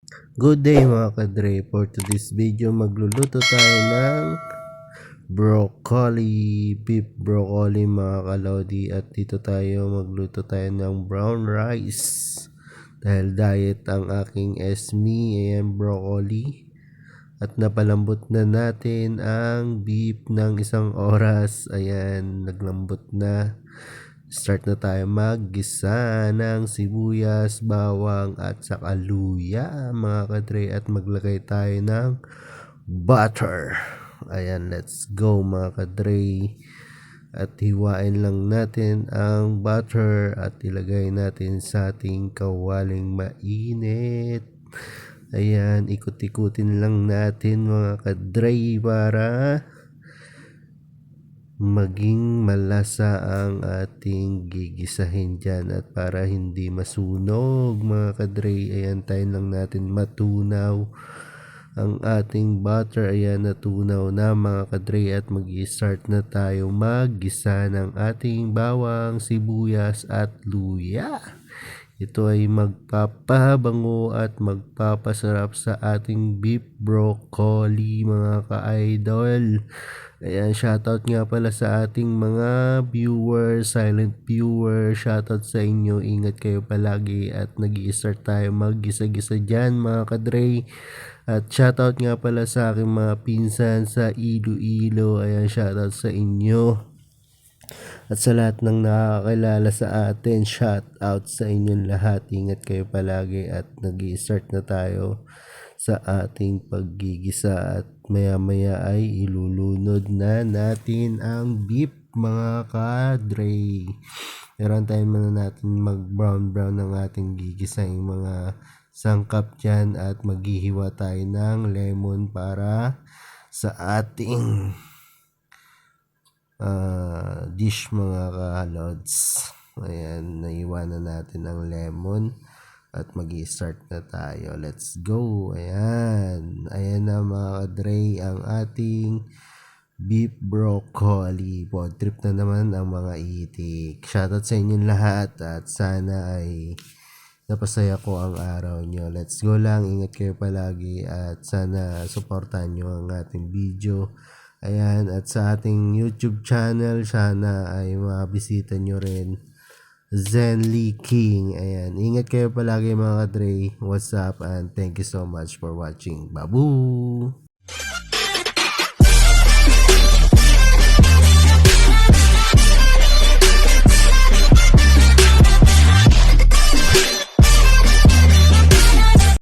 Good day mga kadre. For today's video, magluluto tayo ng broccoli, beef broccoli mga kalodi. At dito tayo magluto tayo ng brown rice. Dahil diet ang aking esmi, ayan broccoli. At napalambot na natin ang beef ng 1 oras. Ayan, naglambot na. Start na tayo maggisa ng sibuyas, bawang at saka luya mga kadre, at maglagay tayo ng butter. Ayan, let's go mga kadre. At hiwain lang natin ang butter at ilagay natin sa ating kawaling mainit. Ayan, ikut-ikutin lang natin mga kadre para maging malasa ang ating gigisahin dyan, at para hindi masunog mga kadre, ayan, tayo lang natin matunaw ang ating butter. Ayan, natunaw na mga kadre, at mag-start na tayo maggisa ng ating bawang, sibuyas at luya. Ito ay magpapabango at magpapasarap sa ating beef broccoli mga ka-idol. Ayan, shoutout nga pala sa ating mga viewers, silent viewers. Shoutout sa inyo, ingat kayo palagi at nag-i-start tayo mag-gisa-gisa dyan mga kadre. At shoutout nga pala sa aking mga pinsan sa Iloilo. Ayan, shoutout sa inyo. At sa lahat ng nakakilala sa atin, shout out sa inyong lahat. Ingat kayo palagi at nag-i-start na tayo sa ating paggigisa, at maya maya ay ilulunod na natin ang beef mga kadre. Meron tayo muna natin mag brown ng ating gigisang mga sangkap dyan, at maghihiwa tayo ng lemon para sa ating dish mga kalods. Ayan, naiwanan natin ang lemon at mag-i-start na tayo. Let's go. Ayan na mga kadre ang ating beef broccoli. Pod trip na naman ang mga itik. Shoutout sa inyong lahat at sana ay napasaya ko ang araw nyo. Let's go lang. Ingat kayo palagi at sana supportan nyo ang ating video. Ayan, at sa ating YouTube channel, sana ay mabisita nyo rin Zenly King. Ayan, ingat kayo palagi mga kadre. What's up, and thank you so much for watching. Babu!